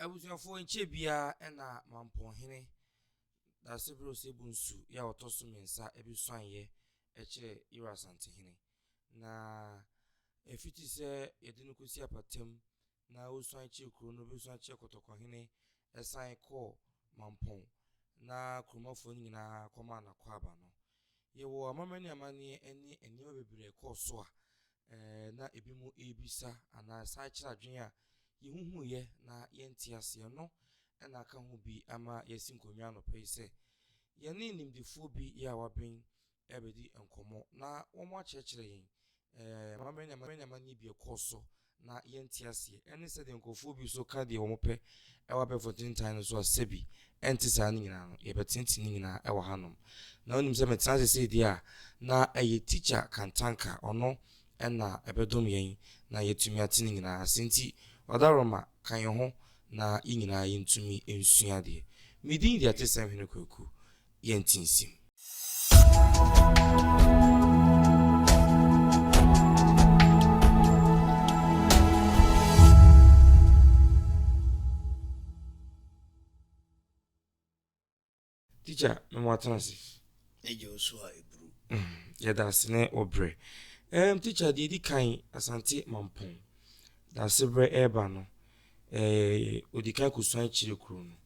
Abusuafo enche bia na mamponhene da sebro sebunsu ya otoso mensa ebisuanye eche ira santehene na efiti se yedinu kusi apatem na usuan che kuro no besuan che kotokohene esan ko mampon na kromafo nyina koma na kwaba no yewo amamani amani eni eniwa bebre ko so na ebimu ebisa ana sa kira adwen a yehuhu ye na yenti ase no na aka ho bi ama yesinkonwa no pese ye ne nimdifo bi ya waben ebedi enkomo na womo achekire yen mamanya mani bi ekoso na yenti ase ene se de nkofo bi so ka de womo pe ewa be 14 times so asebi entisa ni nyina no ye betinti ni nyina ewa hanom na onim se metanse se dia na eye teacher kantanka ono na ebedom yen na yetumi atini nyina asenti wadaroma kan ho na inyina yentumi ensua de midin dia tesem hene kwaku yentinsim teacher memwatanse ejo so a ebru yeda sene obre teacher di kan asante mampon da sebre eba no odikan kusuan chire kuro no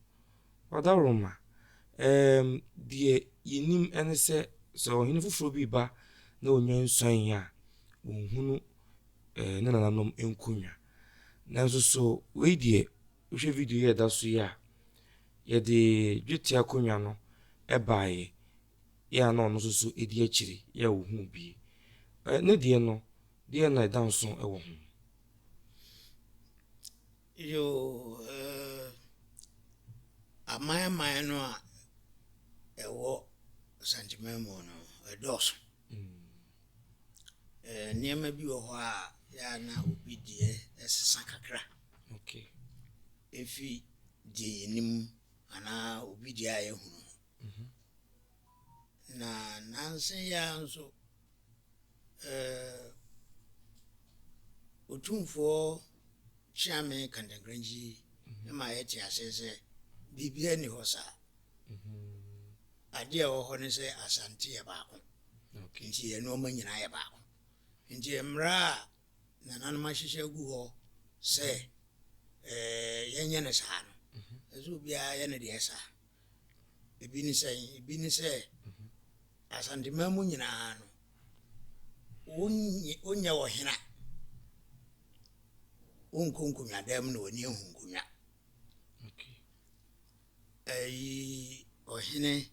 wadaroma die yenim ene se so hini fufuro bi ba na onye nsuan ya onhunu ne nananom enkunya nanso so we die hwe video ye da so ya ye de dweti akonya no ebaaye ya na ono so edi akire ya ohun bi ne die no die na danso ewo ho yo amaya no a ewo santimemo no edos niema bi wo ho a ya na obi die esesa kakra okay efi die nim ana obi die a ehunu na nansen ya nso otumfo chiame kandangranji ma yeti asese bibia ni hosa ade a wo ho ne se asante ye baako okay nti ye no manyina ye baako nti emra na nanma hihye gu ho se yenye ne sa no ezo bia ye ne de esa ebi ni se asante mamu nyina no onye wo hena onkonkunya dem no oni ehunkunya okay ohene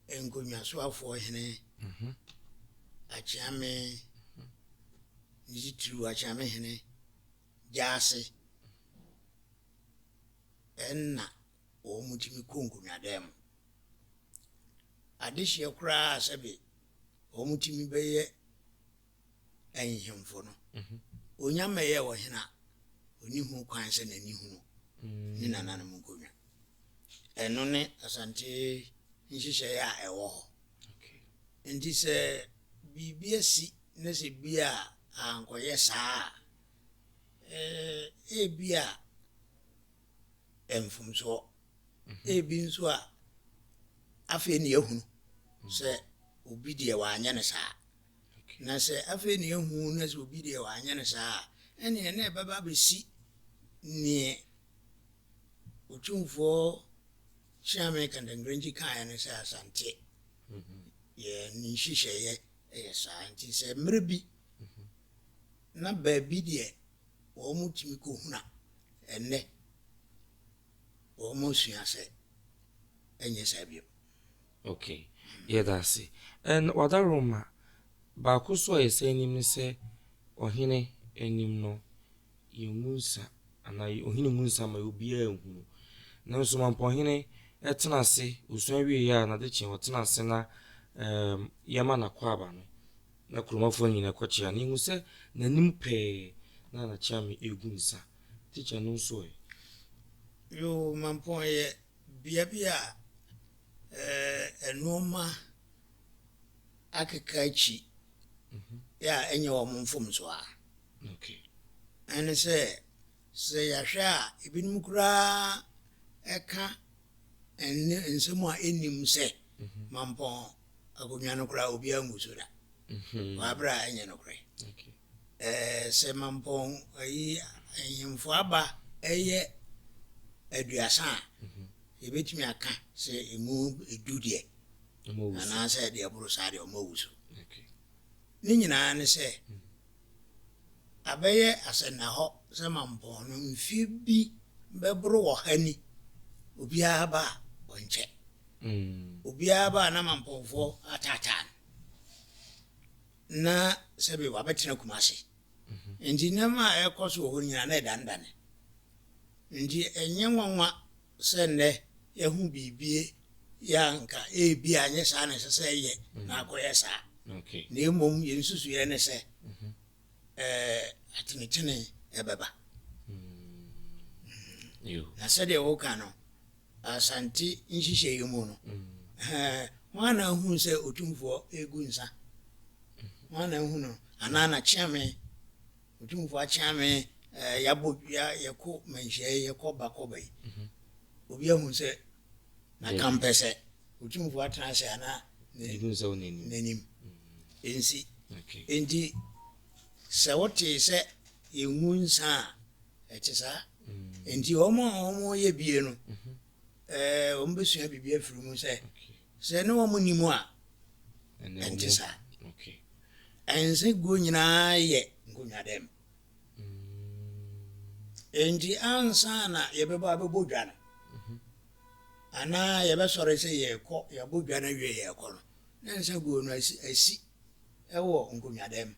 enkunya so afo ohene achiame nitiru achiame hene jase enna o mutimi konkunya dem adihye kura sabe o mutimi beye enhemfo no onyama ye wo hena oni hu kwan se na ni hu ni nana no nkonya eno ne asante nhihye ya ewo ho okay ndi se bibia si ne se bia ankoye saa ebia enfumso ebi nso a afi ne ehunu se obi de wa anya ne saa na se afi ne ehunu na se obi de wa anya ne saa ene ne baba besi ni otumfo chiame kandangranji kan ne se asante ye ni hihye ye saa nti se mrebi na baabi de wo mutimi ko huna enne wo mo sua se enye sabio okay yedase en wadaroma ba kuso esenim ne se ohene enim no yemunsa ana ohene munsa ma obi a ehunu nanso mampohene etena se osuan wie ya na de chen otena se na yema na kwaba no na kromafo nyina kwachia ni hu se nanim pe na chiame egunsa teacher no so yo mampon ye bia enoma akekachi ya enye wo mfom so a okay ene se sɛ yɛahwɛ a ebinom koraa ɛka nsɛm a ɛnnim sɛ mampɔn akonnwa no koraa obiara ngu so da wɔabrɛ a ɛnyɛ nokorɛ sɛ mampɔn ahemfo aba ɛyɛ 30 a yɛbɛtumi aka sɛ ɛmu ɛdu deɛ anaasɛ deɛ boro saa deɛ ɔma wu so ne nyinaa ne sɛ abɛyɛ asɛnna hɔ sɛ mampɔn no mfie bi bɛboro wɔ ha ni obiara ba a ɔnkyɛ obiara ba a na mampɔnfoɔ ataataa no na sɛbi wabɛtena Kumase nti nneɛma a ɛkɔ so wɔ hɔ nyinaa na ɛdandane nti ɛnyɛ nwanwa sɛ nnɛ yɛho biribie yɛanka ebi a nyɛ saa na ɛsɛ sɛ ɛyɛ na akɔyɛ saa na mmom yɛnsusuyɛ ne sɛ atenetene ɛbɛba na sɛdeɛ woka no Asante nhyehyɛeɛ mu no wana ahu sɛ otumfoɔ ɛgu nsa wana ahu no anaa na kyeame otumfoɔ akyeame yɛkɔ manhyiaeɛ yɛkɔ bakɔba yi obi ahu sɛ na kampɛ sɛ otumfoɔ atena ase anaa n'anim ɛnsi enti sɛ wotee sɛ yɛngu nsa a ɛte saa enti ɔmo yɛ bie no ɔmo bɛsua biribi afiri mu sɛ ne wɔn nim a ɛnte saa ɛnse guo nyinaa yɛ nkonnwa dɛm enti ansa na yɛbɛbɔ abɛbɔ dwa no anaa yɛbɛsɔre sɛ yɛbɔ dwa no awie yɛkɔ no na nsa guo no asi ɛwɔ nkonnwa dɛm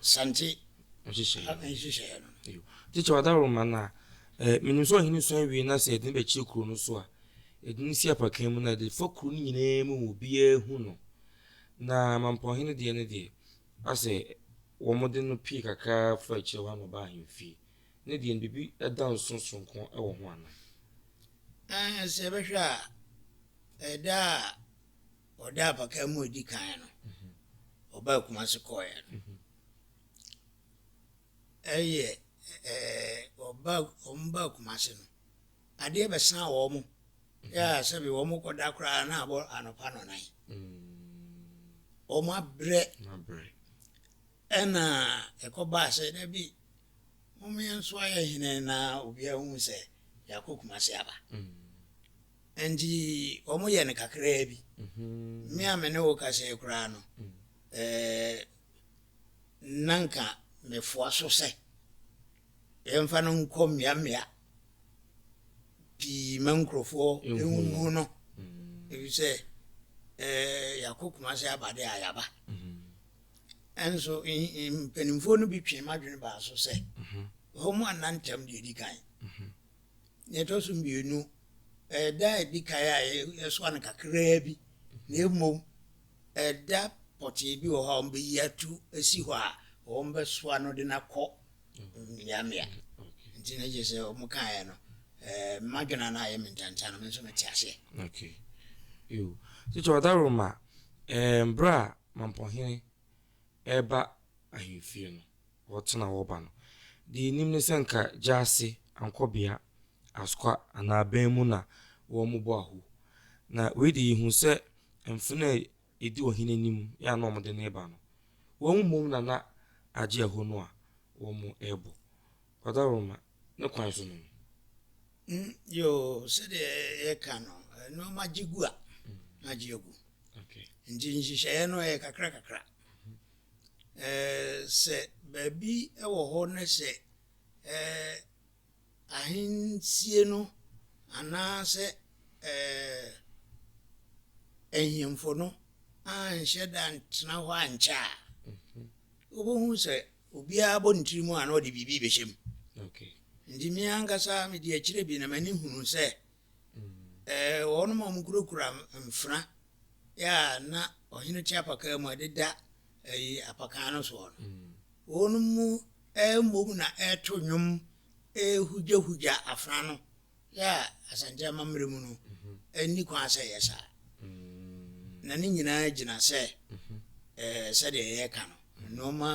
sante nhyehyɛeɛ no teacher wadaroma na menim sɛ ɔhene suan wie na sɛ ɛde bɛkyerɛ kuro no so a ɛde no si apakan mu na ɛde fa kuro no nyinaa mu wɔ obiara hu no na mampɔhene deɛ no deɛ asɛ wɔmode no pii kakra fa akyerɛ hɔ ama ba ahemfie ne deɛ no biribi ɛda nsonsonko ɛwɔ ho ana sɛ yɛbɛhwɛ a ɛda a ɔda apakan mu adi kan no ɔbaa Kumase kɔɔeɛ no ɛyɛ ɔmbaa Kumase no adeɛ bɛsan wɔ mo yɛ sɛbi wɔ mo kɔda koraa na abɔ anɔpa nɔnan ɔmo abrɛ ɛna ɛkɔbaa sɛ da bi ɔmo yɛn nso ayɛ hene na obiara hu sɛ yɛakɔ Kumase aba nti ɔmo yɛ no kakraa bi me a me ne wo kasɛɛ koraa no nanka mefoa so sɛ yɛmfa no nkɔ mmeammea pii ma nkurɔfoɔ ɛhuhu no ɛfi sɛ yɛakɔ Kumase aba de a yɛaba ɛnso mpanimfoɔ no bi twe m'adwene baa so sɛ hɔ mu anantam deɛ ɛdi kan yɛtɔ so mmienu ɛda ɛdi kan a yɛsoa no kakraa bi na mmom ɛda pɔtee bi wɔ hɔ a wɔmbɛyi atu asi hɔ a wɔmbɛsoa no de no akɔ mmeammea nti na gye sɛ ɔmo kaeɛ no m'adwene no ayɛ me ntanta no me nso mete aseɛ teacher wadaroma berɛ a mampɔhene ɛba ahemfie no wɔtena wɔba no deɛ ɛnim ne sɛ nka gya ase ankɔbea asokwa anaa bɛn mu na wɔn mo bɔ aho na wei de yɛhu sɛ mfene a ɛdi ɔhene anim yɛ a na ɔmode ne ba no wɔn mmom na agye ɛhɔ no a wɔn mo ɛbɔ wadaroma ne kwan so no yo sɛdeɛ yɛka no nneɛma gye gu a na gye agu nti nhyehyɛeɛ no ɛyɛ kakra kakra sɛ baabi ɛwɔ hɔ ne sɛ ahensie no anaasɛ ahemfo no anhyɛ da ntena hɔ ankyɛ a wobɛhu sɛ obiara bɔ ne tiri mu a na ɔde biribi bɛhyɛ mu nti me ankasa mede akyirɛ bi na m'ani hunu sɛ wɔnom a ɔmokurakura mfena yɛ a na ɔhene te apakaa mu ɛdeda apakaa no soɔ no wɔnom mu mmom na ɛto nnwom ɛhugyahugya afena no yɛ a Asante amammerɛ mu no ɛnni kwan sɛ yɛ saa na ne nyinaa gyina sɛ sɛdeɛ yɛka no nneɛma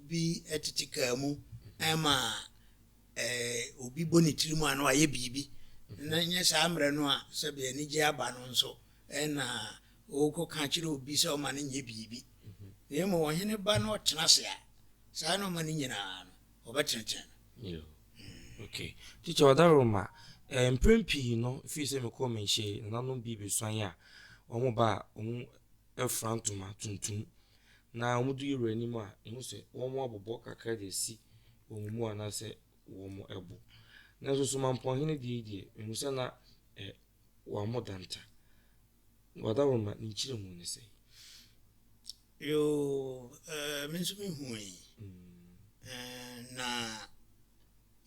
bi etitika mu ama obi boni tirimu ano aye bibi na nya saa mre no a se be ani gye aba no nso na oko ka kire obi se o ma ne nye bibi na mo ohene ba no tena se a saa no ma ne nyina no obetenten yo okay teacher Odaroma mprempi no fi se me ko menhye na no bibi swan ya omo ba omo efrantoma tuntum na omo du yiro anim a emu se omo abobo kakra de si omo mu ana se omo ebo na so mampo hene die emu se na wa modanta Odaroma ni chire mu ne se yo menso me hui na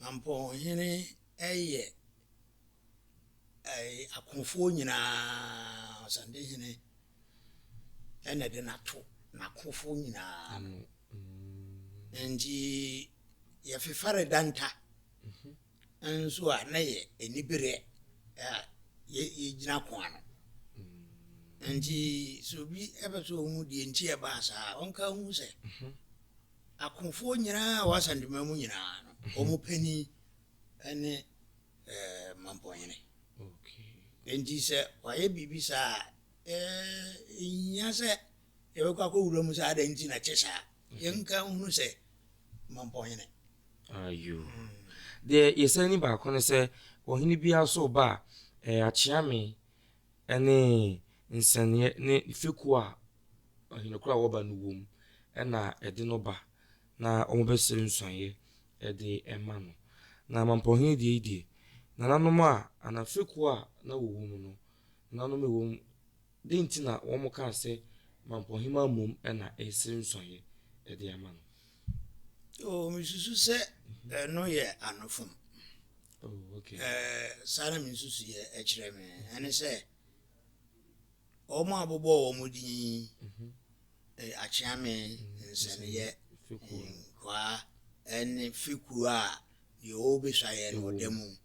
mampo hene eye akonfo nyina sande hene ene de nato na konfo nyina nji ya fefare danta nso a na ye enibere ye gina kwano nji so bi ebeso hu die nti e ba sa onka hu se akonfo nyina wasande mamu nyina no omo pani ene mampo hene okay nji se waye bibi sa nya se e kwa ko wuro mu sa da nti na chesa yenka hu se mampo hene ayo de yesani ba ko ne se ohini bia so ba achiame ene nsane ne fiku a ohini kura wo ba no wom na ede no ba na omo be sere nsuanye ede ema no na mampo hene die na nanom a ana fiku a na wo wom no nanom wom de nti na wo mo ka se mampo hima mom na esere nsuanye ede ema no o misusu se no ye anofum oh okay sara misusu ye ekire me ene se o ma abobo o mudi achiame nsene ye fiku kwa ene fiku a ye obi swaye no demu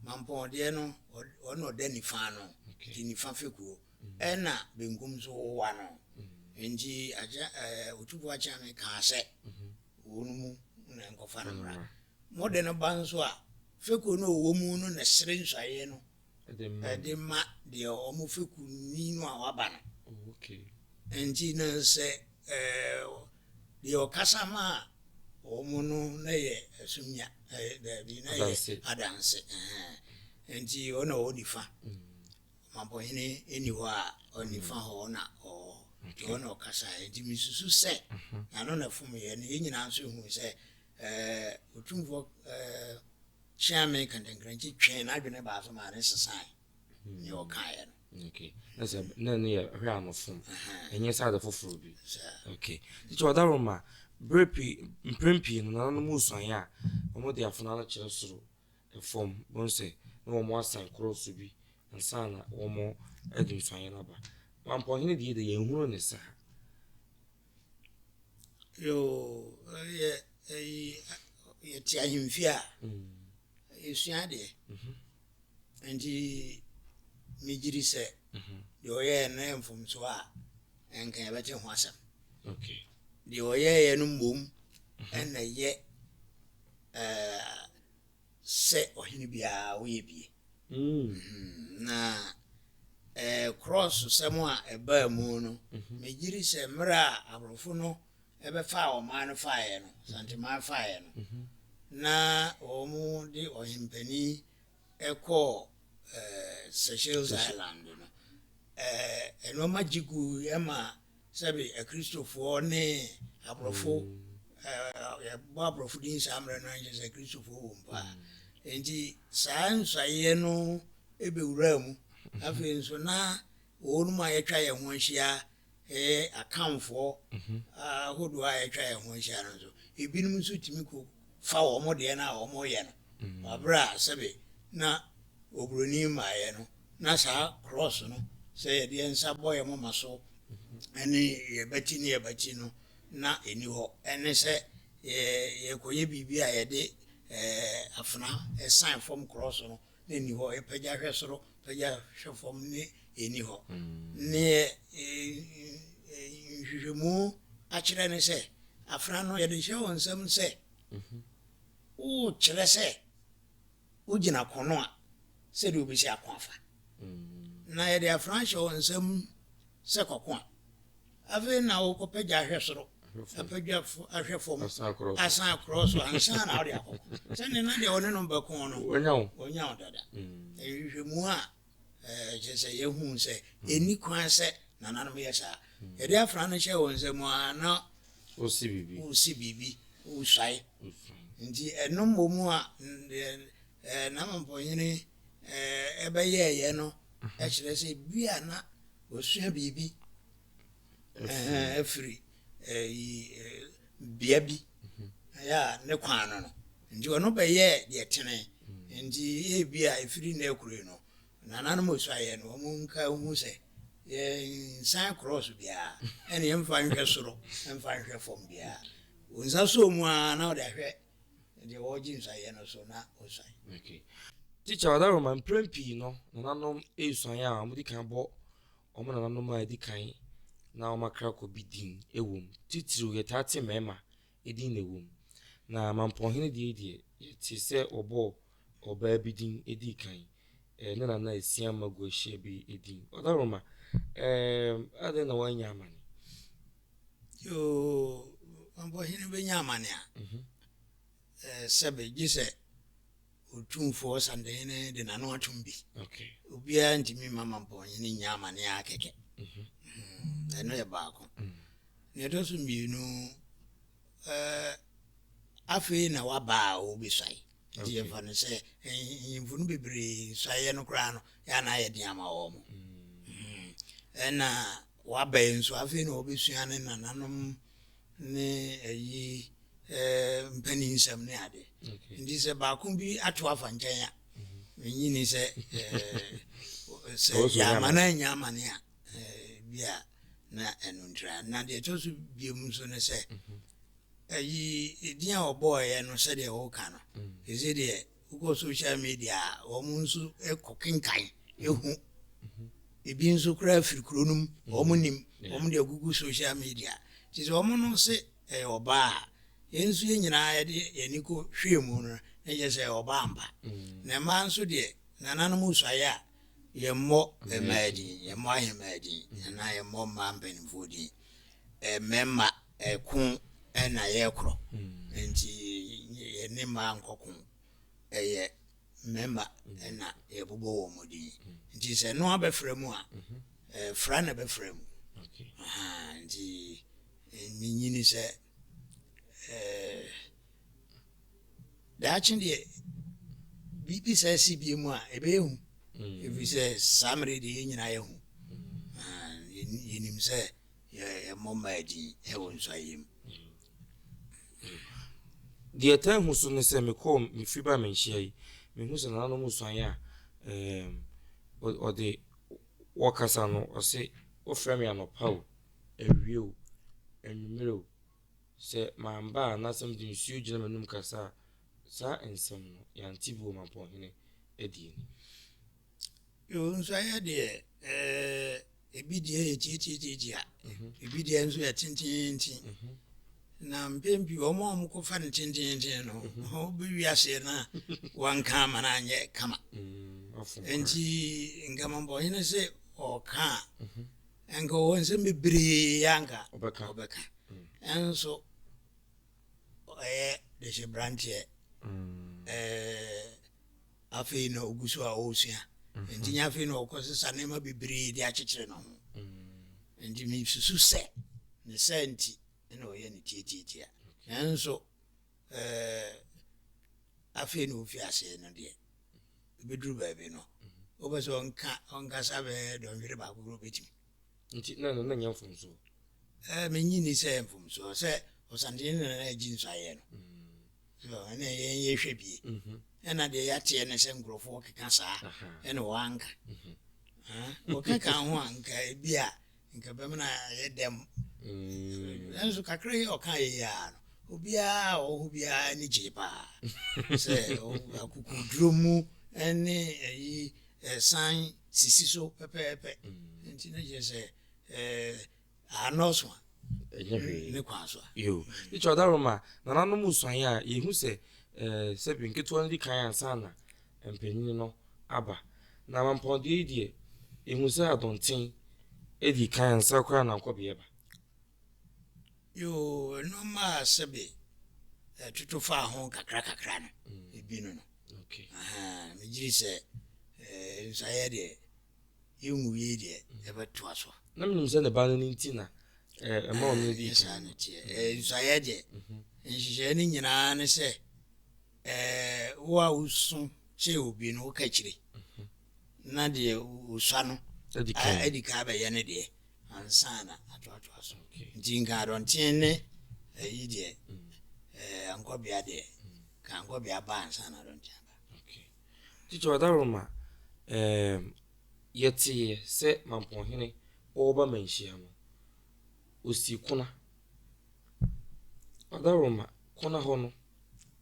mampo de no ono de ni fa no ti ni fa fiku ena bengum so wa no nji aja otubu achiame ka se wonumu na nkofa no ra modern banso a feku no wo mu no na sere nswaye no de ma de omo feku ni no a waba no okay nji na se de okasama omo no na ye asumnya da bi na ye adanse nji ona onifa mambo hene eniwa onifa ho na ona okasa nji misusu se na no na fum ye ne nyina nso hu se otumfo chiame kandengranchi twen na adwene ba so ma ne sesan ne okaye no okay na ne ya hwe amofum enye sa da foforo bi okay teacher Odaroma mprempi no na no musuan ya omo de afuna na kire soro efom bonse na omo asan cross bi nsa na omo edin suan na ba mampo hene de ye hunu ne sa yo ye ti ahimfia esua de nji mejiri se yo ye na enfum so a enka ye bete ho asem okay de oye no mbom na ye se ohini bia wo ye bie na cross semua eba mu no mejiri se mra abrofo no ebe fa o man fa ye no santima fa ye no na omu di ohimpani eko Seychelles Island no eno magigu ema sabi Christopher ne abrofo ya abrofo din samre no anje Christopher wompa enti sansa ye no ebe wura mu afi nso na onu ma yetwa ye ho ahia akamfo hodo a yetwa ye ho ahia no so ebinum nso timi ko fa wo mo de na wo mo ye no abra sabe na obroni ma ye no na sa cross no se ye de nsa boye mo maso ene ye bati no na eni ho ene se ye koye bibi a ye de afuna sign from cross no na eni ho e pagya hwesoro pagya hwefom ni eni ho ne hwehwemu a kire ne se afra no yɛde hyɛ wɔn nsɛm sɛ wokyerɛ sɛ wogyina kono a sɛdeɛ wobɛsi ako afa na yɛde afra hyɛ wɔn nsɛm sɛ kɔko a afei na wokɔpagya ahwɛ soro apagya ahwɛ fam asan akorɔ so ansa na wode akɔkɔ sɛne na deɛ ɔne no bɛko no ɔnya wo dada nhwehwɛmu a kyerɛ sɛ yɛhu sɛ ɛni kwan sɛ nananom yɛ saa yɛde afra no hyɛ wɔn nsɛm a na wosi biribi wosuae nti ɛno mmɔ mu a namampɔhene ɛbɛyɛɛyɛ no ɛkyerɛ sɛ bia na wɔsua biribi afiri bea bi ɛyɛ ne kwan no nti ɔno bɛyɛɛ deɛ tene nti ebia ɛfiri na akure no nananom osuaeɛ no ɔmo nka hu sɛ yɛnsan cross biara ɛne yɛmfa nhwɛ soro ɛmfa nhwɛ fam biara nsa so mu a na ɔde ahwɛ deɛ wɔgye nsuaeɛ no so na ɔsuae teacher wadaroma mprɛn pii no nananom ɛsuaeɛ a ɔmode kan bɔ ɔmo nananom a ɛdi kan na ɔmakra kɔ bi din ɛwɔ mu titiriw yɛtaa te mmarima ɛdin na ɛwɔ mu na mampɔhene deɛ yɛte sɛ ɔbɔ ɔbaa bi din ɛdi kan ne nana ɛsia magu ahyia bi ɛdin ɔdaroma adɛn na woanya amane mampɔhene bɛnya amane a sɛbe gye sɛ otumfoɔ sandehene de nano atom bi obiara ntimi ma mampɔhene nya amane a kɛkɛ ɛno yɛ baako na ɛtɔ so mmienu afei na waba a wobɛsuae nti yɛmfa no sɛ nyimfo no bebree suaeɛ no koraa no yɛana yɛ den ama wɔ mo ɛna waba nso afei na wɔbɛsua ne nananom ne ayi mpani nsɛm ne ade nti sɛ baako bi ato afa nkyɛn a menyini sɛ yɛama no anya amane a bia na ɛno ntira na deɛ ɛtɔ so biom nso ne sɛ ayi ɛdin a ɔbɔɔyɛ no sɛdeɛ woka no ɛsɛ deɛ wokɔ social media a wɔn nso ɛkɔkenkan ɛhu ebi nso koraa firi kuro no mu wɔn nim wɔn de agugu social media nti sɛ wɔn no se ɛyɛ ɔbaa a yɛn nso yɛn nyinaa yɛde yɛn kɔ hwee mu no na yɛ sɛ ɔbaa mpa na mmaa nso deɛ nananom usuaeɛ a yɛmmɔ mmaa din yɛmmɔ ahemmaa din anaa yɛmmɔ mmaa mpanimfoɔ din mmarima ɛko ɛna yɛkorɔ nti yɛne mmaa nkɔko ɛyɛ mmarima ɛna yɛbobɔ wɔn mu din nti sɛ no abɛfrɛ mu a fra na bɛfrɛ mu nti menyini sɛ daakye deɛ biribi sɛ si bie mu a ɛbɛyɛ hu ɛfiri sɛ saa mmere deɛ yɛn nyinaa yɛhu yɛnim sɛ yɛmmɔ mmaa din ɛwɔ nsuaeɛ mu deɛ ɛtaa hu so ne sɛ mekɔɔ mefiri ba menhyia yi mehu sɛ nananom suaeɛ a ɔde wɔkasa no ɔse wofrɛ me anɔpa o awie o anwummerɛ o sɛ mamba a nasɛm de nsuo gyina m'anom kasa a saa nsɛm no yɛante bi wɔ mampɔhene adie ni nsuaeɛ deɛ ebi deɛ yɛ tietietie a ebi deɛ nso yɛ tententen na mpempi wɔn a wɔkɔfa no tententen no wobɛwi aseɛ no a wanka ama no anyɛ kama nti nka mampɔhene sɛ ɔka a nka ɔwɔ nsɛm bebree anka ɔbɛka ɛnso ɔyɛ dehyɛberanteɛ afei na ogu so a ɔresua nti nya afei na ɔkɔsesa nneɛma bebree de akyekyere no ho nti mesusu sɛ ne sɛ nti ɛna ɔyɛ ne tietietia nanso afei na ofi aseɛ no deɛ ɛbɛduru baabi no wopɛ sɛ ɔnkasa bɛɛ dɔnhwere baako koro bɛtumi nti na nyɛ mfomsoɔ menyini sɛ mfomsoɔ sɛ ɔsantene na agyi nsuaeɛ no ɛna yɛhwɛ bie ɛna deɛ yɛateɛ ne sɛ nkurɔfoɔ keka saa ɛna wɔanka wɔkeka ho a nka bi a nka bɛmna yɛ dɛm ɛnso kakra yi ɔka yɛyɛa no obiara a ɔwɔ hɔ biara ne gyee paa sɛ akokoduro mu ne ayi ɛsan sisi so pɛpɛɛpɛ nti na kyerɛ sɛ anɔso a ne kwa so yo ni choda roma na nanu musuan ya yehu se se bi nketo ndi kan ansa na empanyin no aba na mampode die yehu se adonten edi kan ansa kwa na nkobie ba yo no ma sebe tutu fa ho kakra no ebi no okay me jiri se nsaye de yehu ye de ebeto aso na mnim se ne ba no ntina ma onu di sana tie nsaye de nhihye ni nyina ne se wo a usu che obi no ka kire na de usua no edika ba ye ne de ansana ato aso ndinga dontin ne yi de ankobia de ka ankobia ba ansana dontin ba okay ticho adaroma yeti se mamponhene oba manhia no osi kuna adaroma kuna hono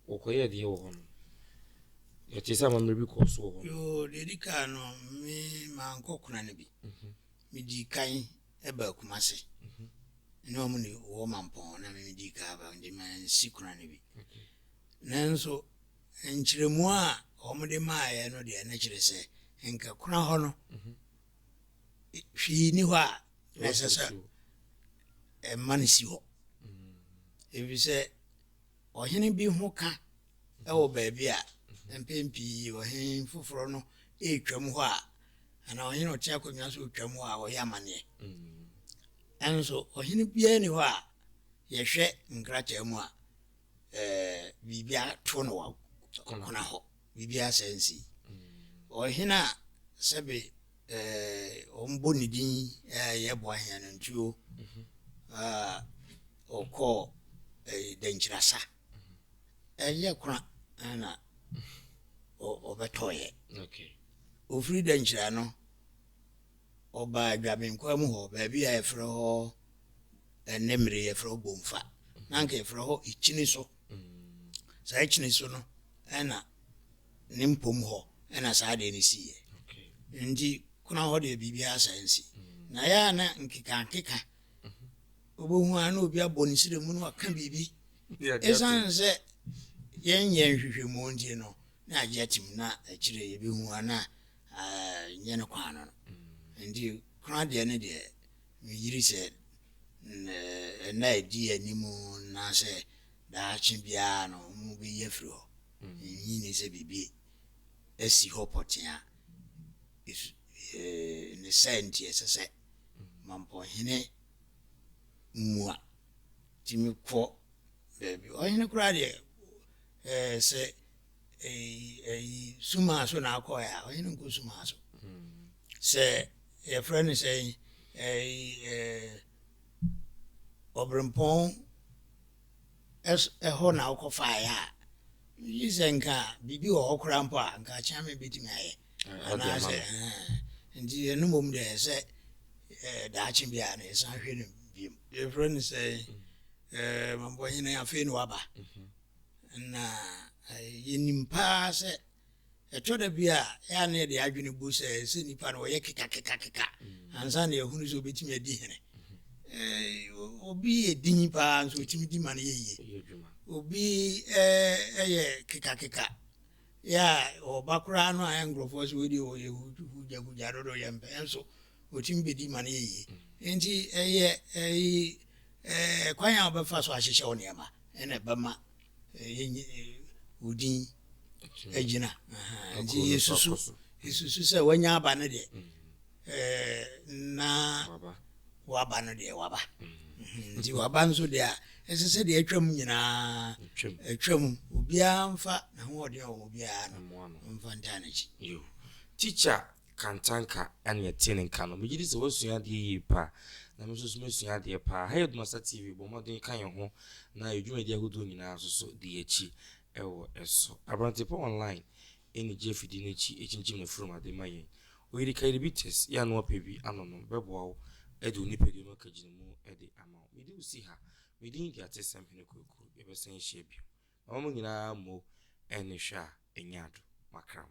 okoye de wo hono yeti se mamre bi ko so hono yo dedika no mi manko kuna ne bi mi di kan eba kumase no mu ni wo mampon na mi di ka ba ndi man si kuna ne bi nanso enchiremu a omde maaye no de na kire se enka kuna hono hwi ni ho a na sesa man si ho ebi se ohene bi ho ka ewo ba bia empempi ohen foforo no etwam ho a ana ohene ote akonwa so etwam ho a oya mane enso ohene bia ni ho a yehwe nkracha mu a bibia to no wa kuna ho bibia sensi ohene sebe ombo ni din ye bo ahia no ntuo oko dangerasa ye kuna na obetoye okay ofri dangira no oba adwaben kwa mu ho ba bia efro ho enemre efro bomfa nanka efro ho ichini so sa ichini so no na nimpom ho na sa de ni siye okay ndi kuna ho de bibia sensi na ya na nkika obohu ana obi aboni sire mu no aka bibi esanse yen hwehwemu ndi no na ajetim na akire ye behu ana nye no kwano no ndi kuna de ne de yiri se na edi animu na se da chimbia no mu bi yefri ho yi ni se bibi esi ho potia ne senti ese mampo hine mua timi kwo baby ohine kura de se suma so na akoya ohine nko suma so se your friend is saying obrempon as a hona okofaya yizenka bibi o okrampo anka chame bitimi aye ana se ndi enu mom de se da chimbia na san hwe no bi your friend is saying mambo hina ya fe no waba na yenimpa se etoda bia ya na de adwene bu se nipa no ye keka ansa na ehunu so betimi adi hene obi edin pa nso timi di man ye obi ye keka ya obakura no ayan grofo so we o ye huja dodo ye mpe enso otimi bedi man ye enti kwanya obefa so ahyehye onema ene bema udin ejina nti yesusu se wanya aba ne de na waba no de waba nti waba nso de a esese de atwam nyina atwam obia mfa na ho de obia no mfa ntanachi yo teacher kantanka ane yetene nka no megidi se wasua de yipa na me so sua de pa ha Edumasa TV bo modern kan ye ho na edwumadi ahodo nyina so de echi ewo eso abrantepo online eni jefidi nechi echinchim na from ade mayen oyiri kairi bites ya no pebi anono beboa edu ni pedi no kaginimu ede ama medi usi ha medi ndi atesem hene koku ebesen hye bi mama nyina mo eni hwa enyado makram